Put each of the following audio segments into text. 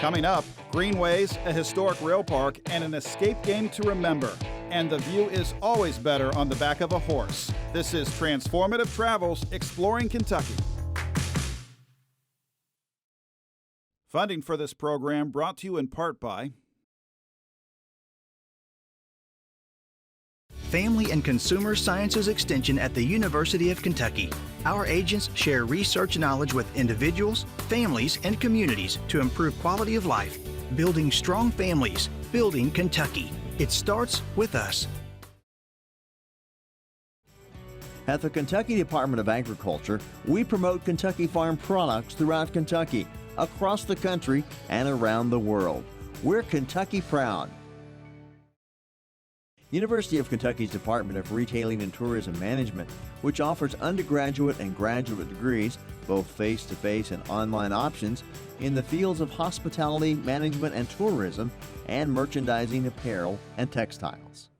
Coming up, greenways, a historic rail park, and an escape game to remember. And the view is always better on the back of a horse. This is Transformative Travels, Exploring Kentucky. Funding for this program brought to you in part by Family and Consumer Sciences Extension at the University of Kentucky. Our agents share research knowledge with individuals, families, and communities to improve quality of life. Building strong families, building Kentucky. It starts with us. At the Kentucky Department of Agriculture, we promote Kentucky farm products throughout Kentucky, across the country, and around the world. We're Kentucky proud. University of Kentucky's Department of Retailing and Tourism Management, which offers undergraduate and graduate degrees, both face-to-face and online options, in the fields of hospitality, management and tourism, and merchandising, apparel, and textiles.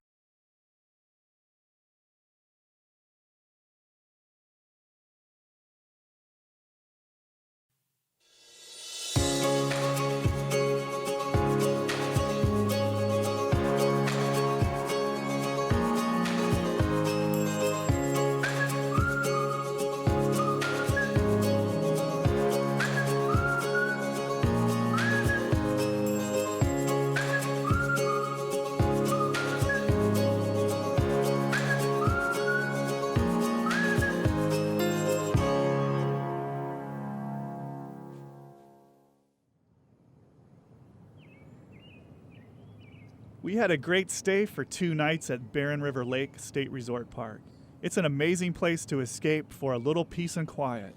We had a great stay for 2 nights at Barren River Lake State Resort Park. It's an amazing place to escape for a little peace and quiet.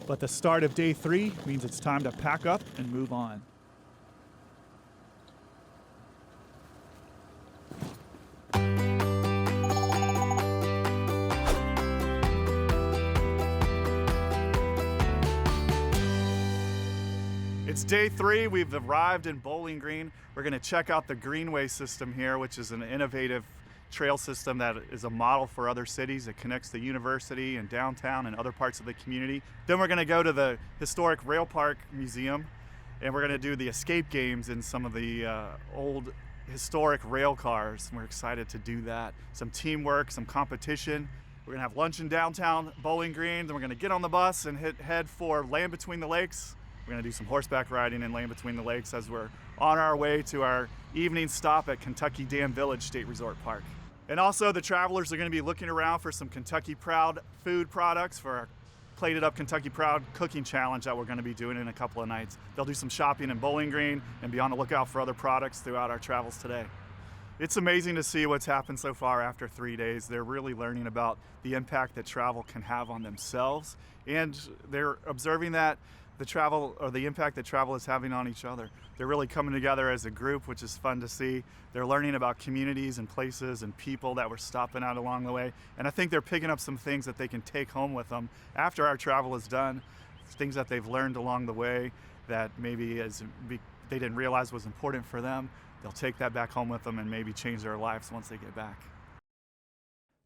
But the start of day 3 means it's time to pack up and move on. It's day 3. We've arrived in Bowling Green. We're going to check out the Greenway system here, which is an innovative trail system that is a model for other cities. It connects the university and downtown and other parts of the community. Then we're going to go to the historic rail park museum, and we're going to do the escape games in some of the old historic rail cars. We're excited to do that. Some teamwork, some competition. We're going to have lunch in downtown Bowling Green. Then we're going to get on the bus and head for Land Between the Lakes. We're going to do some horseback riding in Land Between the Lakes as we're on our way to our evening stop at Kentucky Dam Village State Resort Park. And also the travelers are going to be looking around for some Kentucky Proud food products for our Plated Up Kentucky Proud cooking challenge that we're going to be doing in a couple of nights. They'll do some shopping in Bowling Green and be on the lookout for other products throughout our travels today. It's amazing to see what's happened so far after 3 days. They're really learning about the impact that travel can have on themselves, and they're observing that the travel, or the impact that travel is having on each other. They're really coming together as a group, which is fun to see. They're learning about communities and places and people that were stopping out along the way. And I think they're picking up some things that they can take home with them after our travel is done, things that they've learned along the way that maybe they didn't realize was important for them. They'll take that back home with them and maybe change their lives once they get back.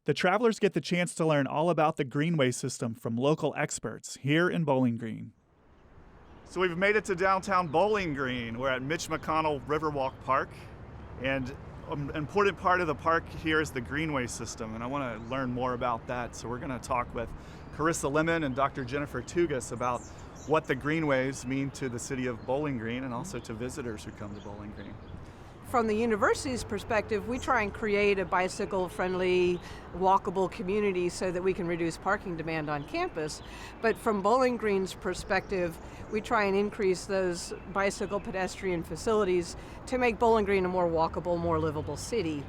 The travelers get the chance to learn all about the Greenway system from local experts here in Bowling Green. So we've made it to downtown Bowling Green. We're at Mitch McConnell Riverwalk Park, and an important part of the park here is the Greenway system, and I want to learn more about that. So we're going to talk with Carissa Lemon and Dr. Jennifer Tugas about what the Greenways mean to the city of Bowling Green and also to visitors who come to Bowling Green. From the university's perspective, we try and create a bicycle-friendly, walkable community so that we can reduce parking demand on campus. But from Bowling Green's perspective, we try and increase those bicycle pedestrian facilities to make Bowling Green a more walkable, more livable city.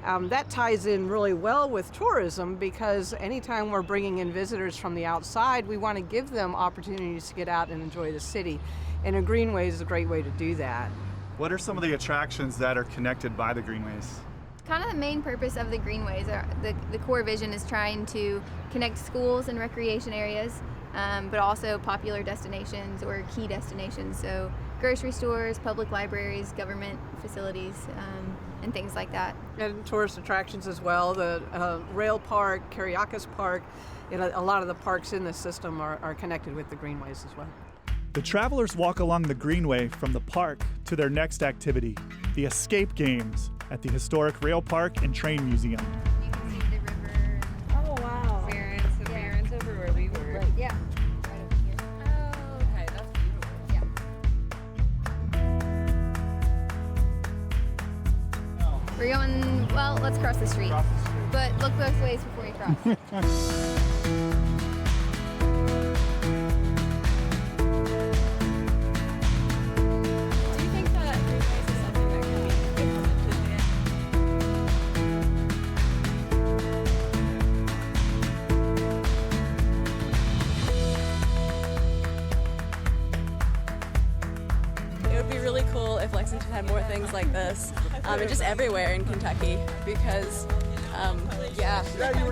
That ties in really well with tourism, because anytime we're bringing in visitors from the outside, we want to give them opportunities to get out and enjoy the city. And a Greenway is a great way to do that. What are some of the attractions that are connected by the Greenways? Kind of the main purpose of the Greenways, the core vision is trying to connect schools and recreation areas, but also popular destinations or key destinations. So grocery stores, public libraries, government facilities, and things like that. And tourist attractions as well. The rail park, Kariakis Park, a lot of the parks in the system are connected with the Greenways as well. The travelers walk along the greenway from the park to their next activity, the escape games at the historic rail park and train museum. You can see the river. Oh, wow. Barron's over where we were. Right, yeah. Right over here. Oh, okay, that's beautiful. Yeah. We're going, well, let's cross the street. But look both ways before you cross. Do you think that greenways is something that can be implemented in? It would be really cool if Lexington had more things like this, and just everywhere in Kentucky, because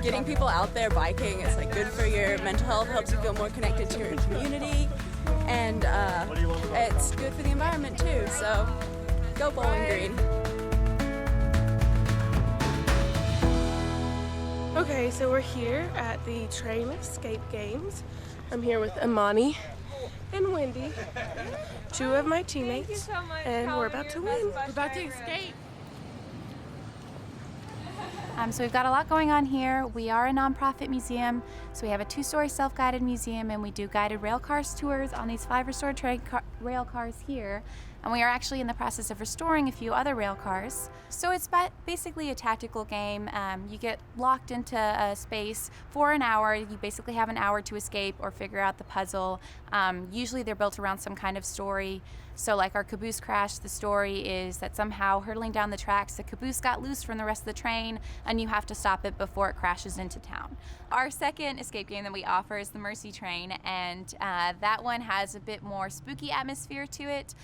getting people out there biking, it's like good for your mental health, helps you feel more connected to your community, and it's good for the environment too, so go Bowling Green. Okay, so we're here at the Train Escape Games. I'm here with Imani and Wendy, two of my teammates, and we're about to win. We're about to escape. So we've got a lot going on here. We are a nonprofit museum, so we have a 2-story self-guided museum, and we do guided rail cars tours on these 5 restored rail cars here. And we are actually in the process of restoring a few other rail cars. So it's basically a tactical game. You get locked into a space for an hour. You basically have an hour to escape or figure out the puzzle. Usually they're built around some kind of story. So like our caboose crash, the story is that somehow hurtling down the tracks, the caboose got loose from the rest of the train, and you have to stop it before it crashes into town. Our second escape game that we offer is the Mercy Train, and that one has a bit more spooky atmosphere to it.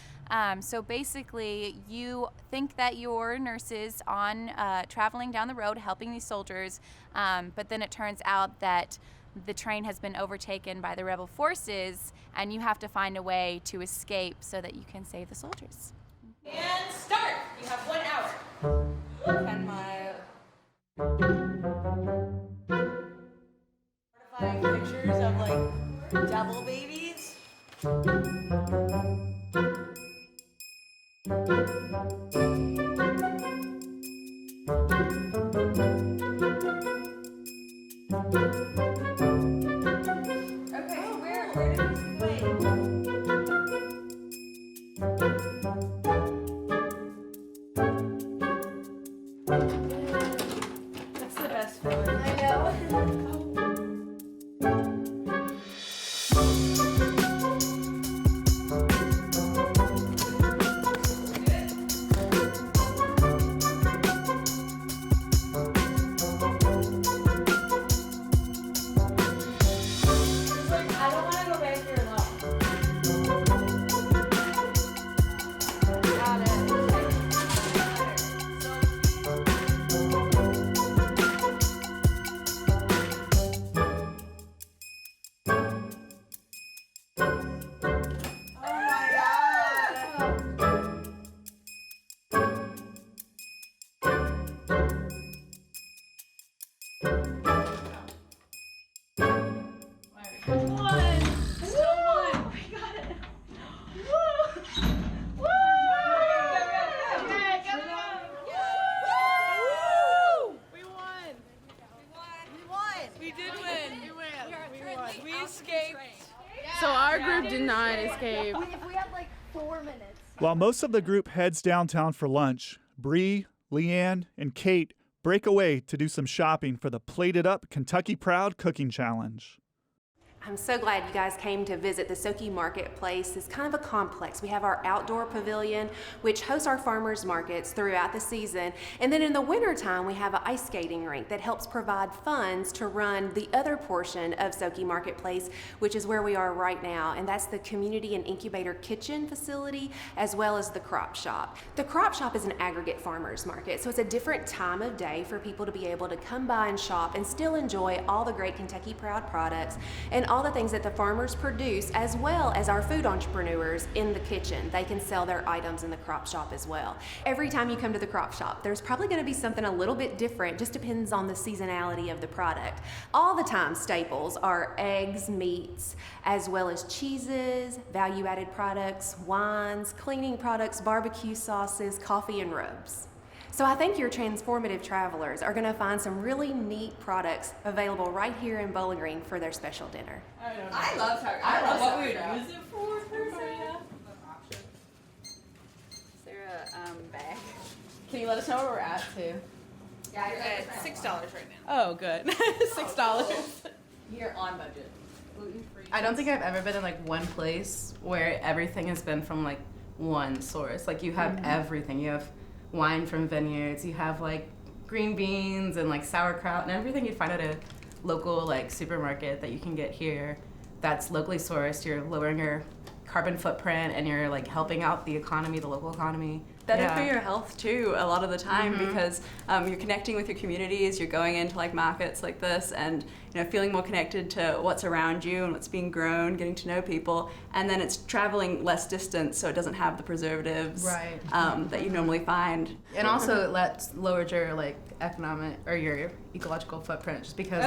So basically, you think that you're nurses on traveling down the road helping these soldiers, but then it turns out that the train has been overtaken by the rebel forces, and you have to find a way to escape so that you can save the soldiers. And start! You have 1 hour. 10 mile. Mortifying pictures of like devil babies. Okay, so where did we play? That's the best feeling. I know. I don't want to go back here alone. Got it. So our group did not escape. We had like 4 minutes. While most of the group heads downtown for lunch, Bree, Leanne, and Kate break away to do some shopping for the Plated Up Kentucky Proud Cooking Challenge. I'm so glad you guys came to visit the Soki Marketplace. It's kind of a complex. We have our outdoor pavilion, which hosts our farmers markets throughout the season. And then in the wintertime, we have an ice skating rink that helps provide funds to run the other portion of Soki Marketplace, which is where we are right now. And that's the Community and Incubator Kitchen facility, as well as the Crop Shop. The Crop Shop is an aggregate farmers market, so it's a different time of day for people to be able to come by and shop and still enjoy all the great Kentucky Proud products, and all the things that the farmers produce, as well as our food entrepreneurs in the kitchen. They can sell their items in the crop shop as well. Every time you come to the crop shop, there's probably going to be something a little bit different, just depends on the seasonality of the product. All the time staples are eggs, meats, as well as cheeses, value-added products, wines, cleaning products, barbecue sauces, coffee, and rubs. So I think your transformative travelers are going to find some really neat products available right here in Bowling Green for their special dinner. I love sauerkraut. I love what we would use it for. Is there a bag? Can you let us know where we're at too? Yeah, you're at $6 right now. Oh, good. $6. You're on budget. Gluten-free. I don't think I've ever been in like one place where everything has been from like one source. Like you have everything. You have wine from vineyards. You have like green beans and like sauerkraut and everything you'd find at a local like supermarket that you can get here. That's locally sourced. You're lowering your carbon footprint and you're like helping out the economy, the local economy. Better for your health too, a lot of the time, because you're connecting with your communities, you're going into like markets like this and feeling more connected to what's around you and what's being grown, getting to know people, and then it's traveling less distance so it doesn't have the preservatives that you normally find. And also it lowers your like economic or your ecological footprint just because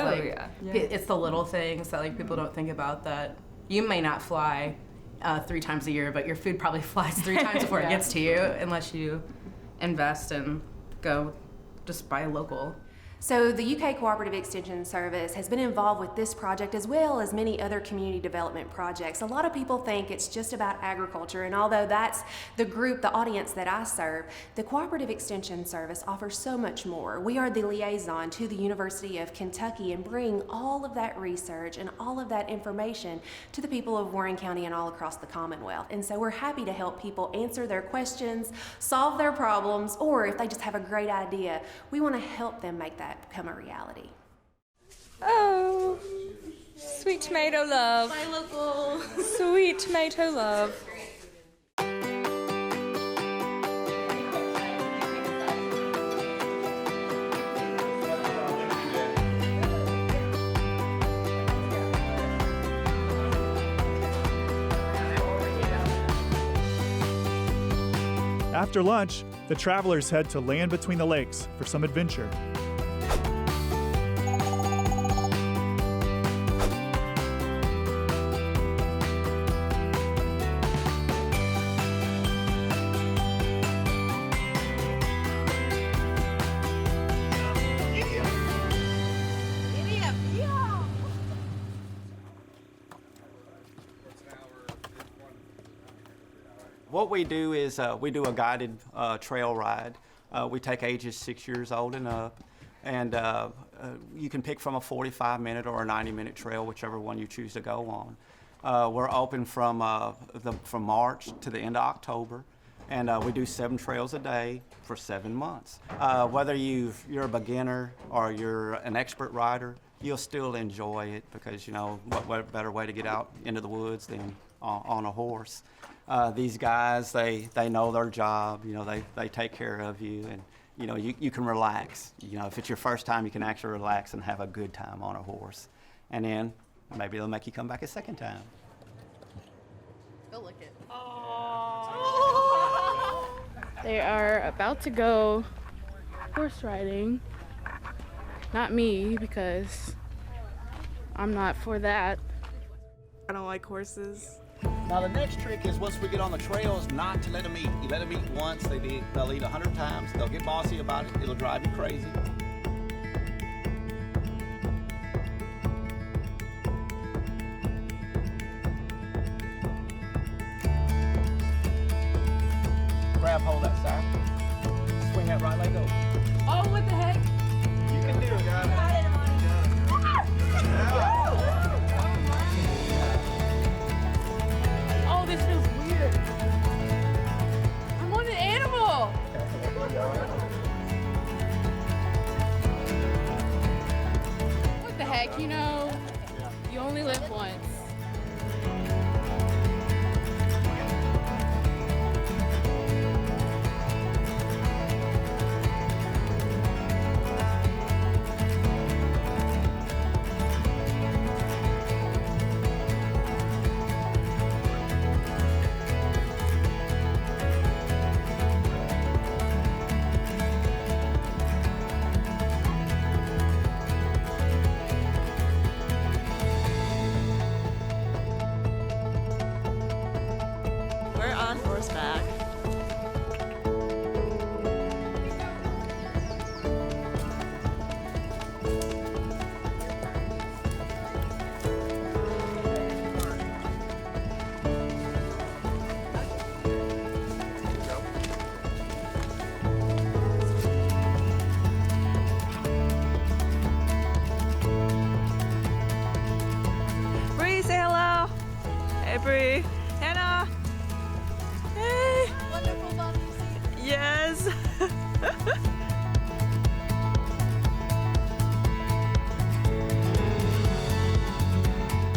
it's the little things that like people don't think about, that you may not fly 3 times a year, but your food probably flies 3 times before it gets to you, unless you invest and go just buy local. So the UK Cooperative Extension Service has been involved with this project as well as many other community development projects. A lot of people think it's just about agriculture, and although that's the group, the audience that I serve, the Cooperative Extension Service offers so much more. We are the liaison to the University of Kentucky and bring all of that research and all of that information to the people of Warren County and all across the Commonwealth. And so we're happy to help people answer their questions, solve their problems, or if they just have a great idea, we want to help them make that become a reality. Oh, sweet tomato love. Bye, local. Sweet tomato love. After lunch, the travelers head to Land Between the Lakes for some adventure. What we do is we do a guided trail ride. We take ages 6 years old and up, and you can pick from a 45-minute or a 90-minute trail, whichever one you choose to go on. We're open from March to the end of October, and we do 7 trails a day for 7 months. Whether you're a beginner or you're an expert rider, you'll still enjoy it because what better way to get out into the woods than on a horse. These guys, they know their job, they take care of you, and you can relax. If it's your first time, you can actually relax and have a good time on a horse. And then maybe they'll make you come back a second time. Go lick it. They are about to go horse riding. Not me, because I'm not for that. I don't like horses. Now the next trick is once we get on the trails, not to let them eat. You let them eat once, they'll eat 100 times. They'll get bossy about it. It'll drive you crazy. Grab hold of that side. Swing that right leg over. Oh, what the heck? You can do it, guys. Oh, this feels weird. I'm on an animal. What the heck, you only live once. horseback. Bree, say hello. Hey, Bree. Hannah. Hey. Wonderful love to see. Yes.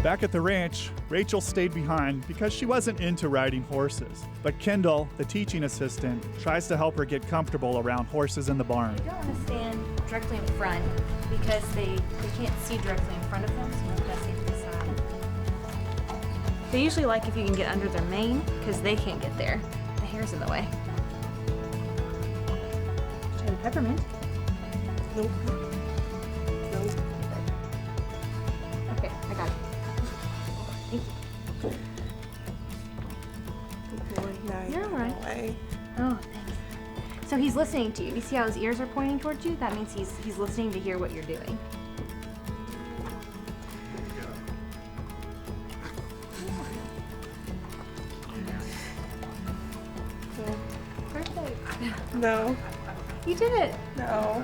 Back at the ranch, Rachel stayed behind because she wasn't into riding horses. But Kendall, the teaching assistant, tries to help her get comfortable around horses in the barn. You don't want to stand directly in front because they can't see directly in front of them, so it's best to the side. They usually like if you can get under their mane because they can't get there. The hair's in the way. Try the peppermint. Nope. Okay, I got it. Thank you. Good boy. Now You're all right. away. Oh, thanks. So he's listening to you. You see how his ears are pointing towards you? That means he's listening to hear what you're doing. Perfect. No. You did it. No.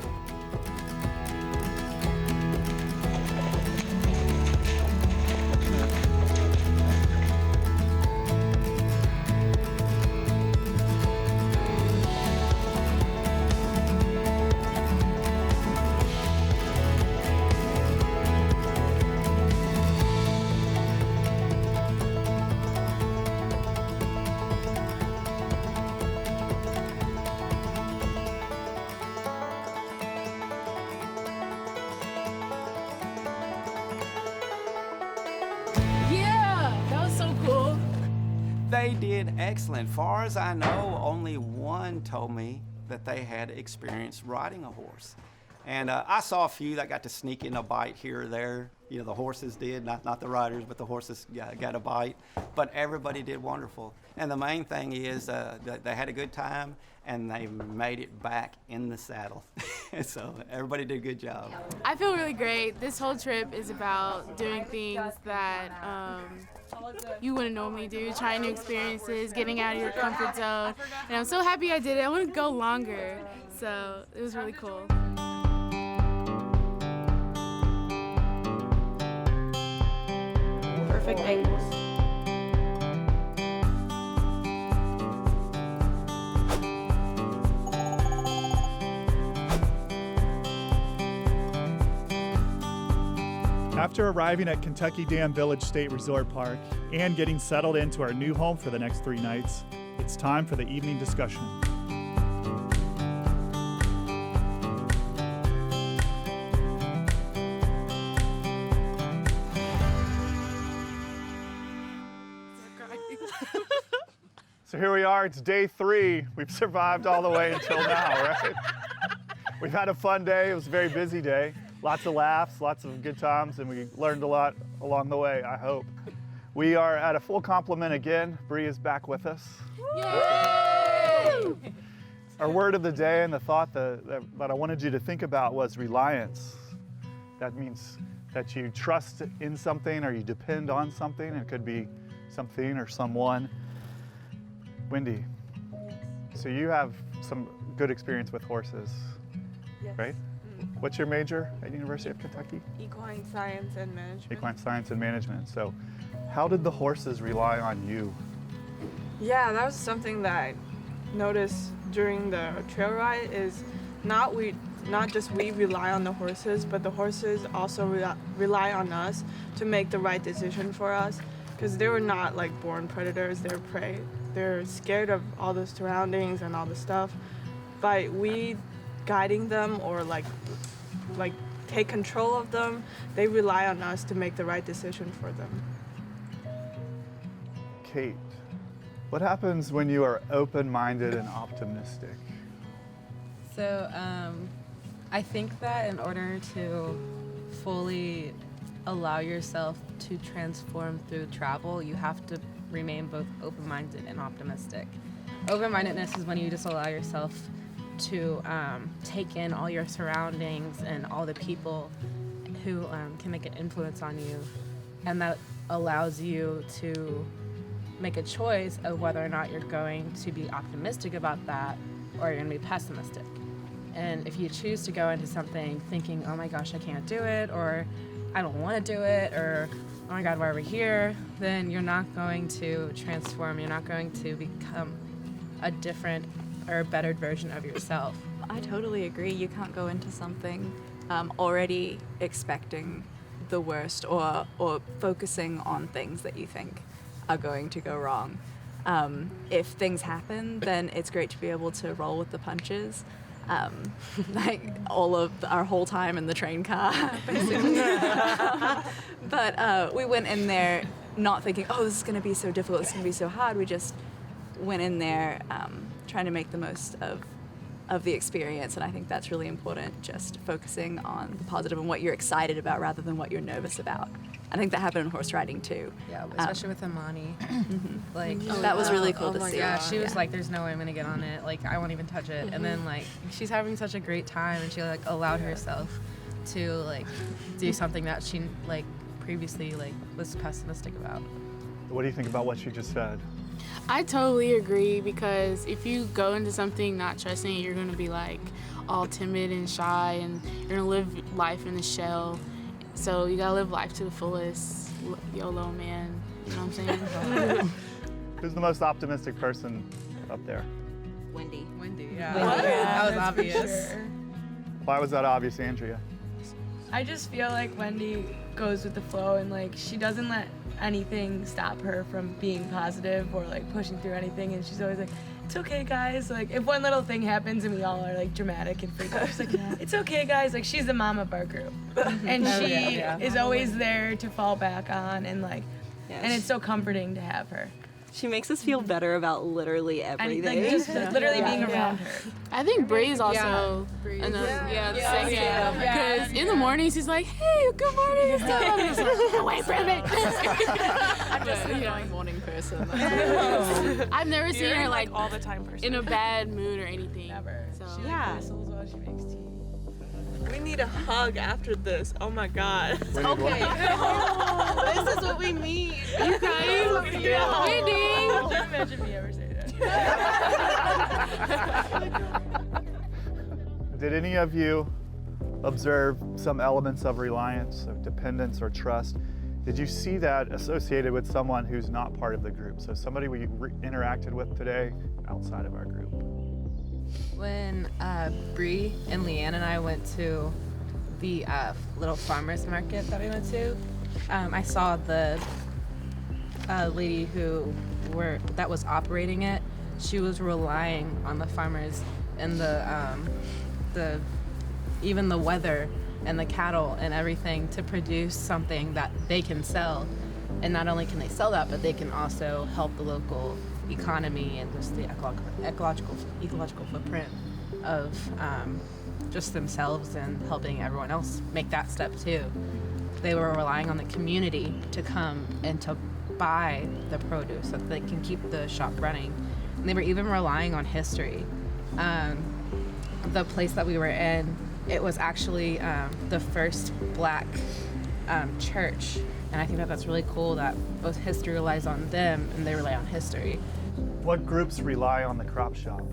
Yeah, that was so cool. They did excellent. Far as I know, only one told me that they had experience riding a horse. And I saw a few that got to sneak in a bite here or there. You know, the horses did, not the riders, but the horses got a bite. But everybody did wonderful. And the main thing is that they had a good time and they made it back in the saddle. So everybody did a good job. I feel really great. This whole trip is about doing things that you wouldn't normally do, trying new experiences, getting out of your comfort zone. And I'm so happy I did it. I want to go longer. So it was really cool. Perfect angles. After arriving at Kentucky Dam Village State Resort Park and getting settled into our new home for the next 3 nights, it's time for the evening discussion. So here we are, it's day 3. We've survived all the way until now, right? We've had a fun day, it was a very busy day. Lots of laughs, lots of good times, and we learned a lot along the way, I hope. We are at a full complement again. Bree is back with us. Yay! Our word of the day and the thought that I wanted you to think about was reliance. That means that you trust in something or you depend on something. It could be something or someone. Wendy, so you have some good experience with horses, Yes. right? What's your major at University of Kentucky? Equine science and management. Equine science and management. So how did the horses rely on you? Yeah, that was something that I noticed during the trail ride is not just we rely on the horses, but the horses also rely on us to make the right decision for us, because they were not like born predators, they're prey. They're scared of all the surroundings and all the stuff. By we guiding them or like take control of them, they rely on us to make the right decision for them. Kate, what happens when you are open-minded and optimistic? So I think that in order to fully allow yourself to transform through travel, you have to remain both open-minded and optimistic. Open-mindedness is when you just allow yourself to take in all your surroundings and all the people who can make an influence on you, and that allows you to make a choice of whether or not you're going to be optimistic about that or you're going to be pessimistic. And if you choose to go into something thinking, oh my gosh, I can't do it, or I don't want to do it, or oh my God, why are we here? Then you're not going to transform. You're not going to become a different or a bettered version of yourself. I totally agree. You can't go into something already expecting the worst or focusing on things that you think are going to go wrong. If things happen, then it's great to be able to roll with the punches. Like all of our whole time in the train car, basically. But we went in there not thinking, oh, this is going to be so difficult, this is going to be so hard. We just went in there trying to make the most of the experience, and I think that's really important, just focusing on the positive and what you're excited about rather than what you're nervous about. I think that happened in horse riding too. Yeah, especially with Imani. Like that was really cool to my see. gosh, she was like, "There's no way I'm gonna get on it. Like I won't even touch it." And then like she's having such a great time, and she like allowed herself to like do something that she like previously like was pessimistic about. What do you think about what she just said? I totally agree, because if you go into something not trusting it, you're going to be like all timid and shy, and you're going to live life in a shell. So you got to live life to the fullest. YOLO, man. You know what I'm saying? Who's the most optimistic person up there? Wendy. Yeah. That was obvious. Sure. Why was that obvious, Andrea? I just feel like Wendy goes with the flow, and like she doesn't let anything stop her from being positive or like pushing through anything, and she's always like, it's okay guys, like if one little thing happens and we all are like dramatic and freaked out, she's like, it's okay guys, like she's the mom of our group. And she is always there to fall back on, and like and it's so comforting to have her. She makes us feel better about literally everything. And like just literally being around her. I think Bree's also the second. Because in the morning she's like, hey, good morning. And stuff. I'm just like, no way, Brandon. I'm just an annoying morning person. I've never seen her like all the time person. in a bad mood or anything. Never. So. She whistles while she makes tea. We need a hug after this. Oh my God. Okay. This is what we need. You guys, Wendy. Can't imagine me ever say that. Did any of you observe some elements of reliance, of dependence, or trust? Did you see that associated with someone who's not part of the group? So somebody we interacted with today outside of our group. When Bree and Leanne and I went to the little farmers market that we went to, I saw the lady that was operating it. She was relying on the farmers and even the weather and the cattle and everything to produce something that they can sell. And not only can they sell that, but they can also help the local economy and just the ecological footprint of just themselves and helping everyone else make that step too. They were relying on the community to come and to buy the produce so that they can keep the shop running. And they were even relying on history. The place that we were in, it was actually the first Black church. And I think that that's really cool that both history relies on them and they rely on history. What groups rely on the crop shop?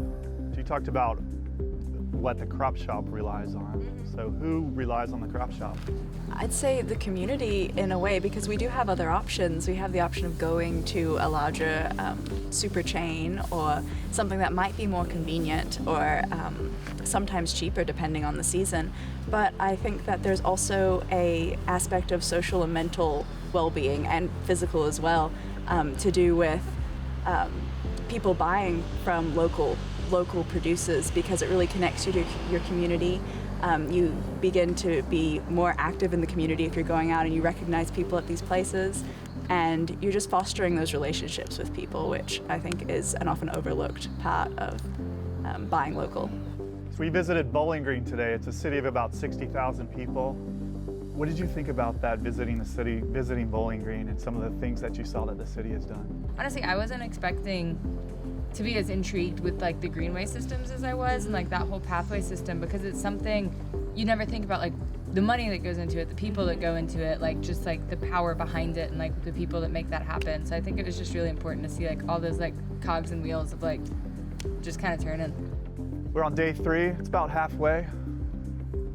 You talked about what the crop shop relies on. So who relies on the crop shop? I'd say the community in a way, because we do have other options. We have the option of going to a larger super chain or something that might be more convenient or sometimes cheaper depending on the season. But I think that there's also a aspect of social and mental well-being and physical as well to do with people buying from local producers, because it really connects you to your community. You begin to be more active in the community if you're going out and you recognize people at these places, and you're just fostering those relationships with people, which I think is an often overlooked part of buying local. So we visited Bowling Green today. It's a city of about 60,000 people. What did you think about that, visiting the city, visiting Bowling Green, and some of the things that you saw that the city has done? Honestly, I wasn't expecting to be as intrigued with like the greenway systems as I was, and like that whole pathway system, because it's something you never think about, like the money that goes into it, the people that go into it, like just like the power behind it and like the people that make that happen. So I think it was just really important to see like all those like cogs and wheels of like just kind of turning. We're on day 3. It's about halfway.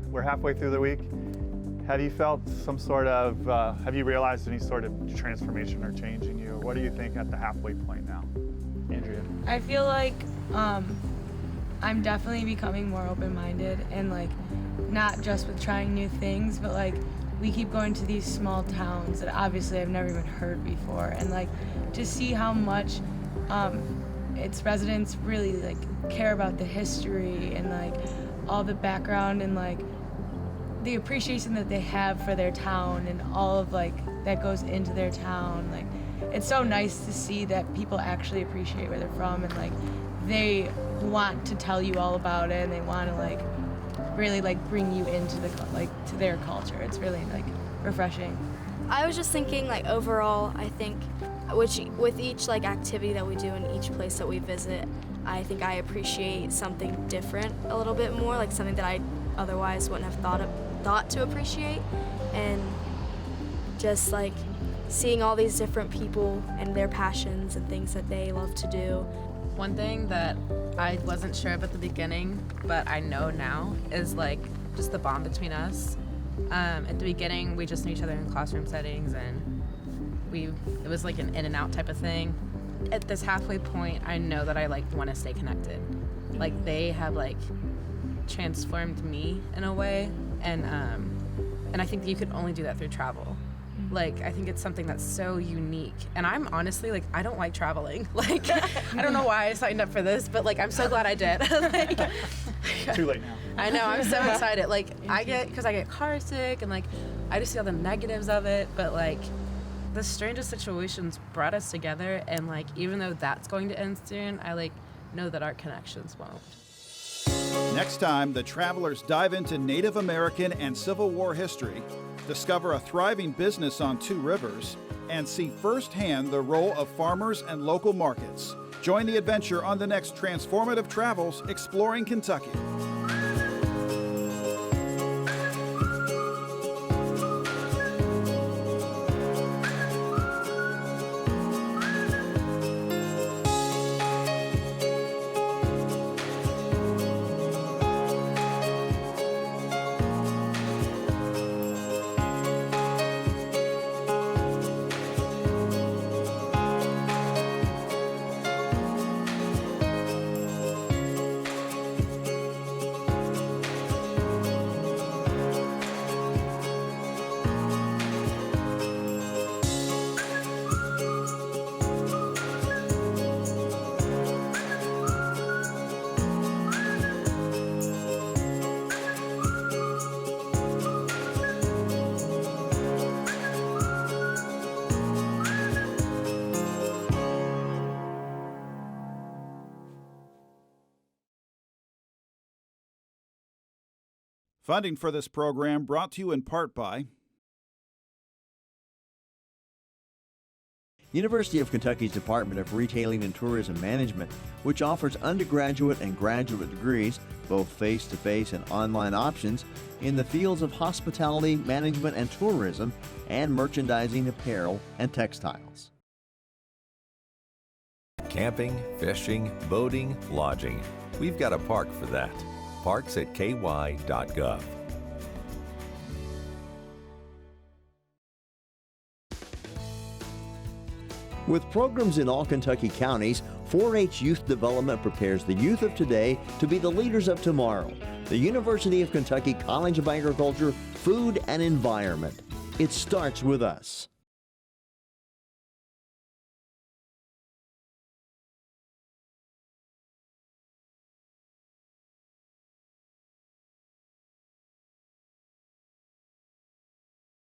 We're halfway through the week. Have you felt some sort of, have you realized any sort of transformation or change in you? What do you think at the halfway point now? Andrea? I feel like I'm definitely becoming more open-minded, and like not just with trying new things, but like we keep going to these small towns that obviously I've never even heard before, and like to see how much its residents really like care about the history and like all the background and like the appreciation that they have for their town and all of like that goes into their town. Like it's so nice to see that people actually appreciate where they're from, and like they want to tell you all about it, and they want to like really like bring you into the like to their culture. It's really like refreshing. I was just thinking like overall, I think with each like activity that we do in each place that we visit, I think I appreciate something different a little bit more, like something that I otherwise wouldn't have thought to appreciate, and just like seeing all these different people and their passions and things that they love to do. One thing that I wasn't sure of at the beginning, but I know now, is like just the bond between us. At the beginning, we just knew each other in classroom settings, and it was like an in and out type of thing. At this halfway point, I know that I like want to stay connected. Like they have like transformed me in a way, and I think that you could only do that through travel. Like, I think it's something that's so unique. And I'm honestly, like, I don't like traveling. Like, I don't know why I signed up for this, but, like, I'm so glad I did. Like, Too late now. I know, I'm so excited. Like, because I get car sick, and, like, I just see all the negatives of it. But, like, the strangest situations brought us together. And, like, even though that's going to end soon, I, like, know that our connections won't. Next time, the travelers dive into Native American and Civil War history, discover a thriving business on Two Rivers, and see firsthand the role of farmers and local markets. Join the adventure on the next Transformative Travels Exploring Kentucky. Funding for this program brought to you in part by University of Kentucky's Department of Retailing and Tourism Management, which offers undergraduate and graduate degrees, both face-to-face and online options, in the fields of hospitality, management and tourism, and merchandising, apparel, and textiles. Camping, fishing, boating, lodging. We've got a park for that. Parks at ky.gov. With programs in all Kentucky counties, 4-H Youth Development prepares the youth of today to be the leaders of tomorrow. The University of Kentucky College of Agriculture, Food and Environment. It starts with us.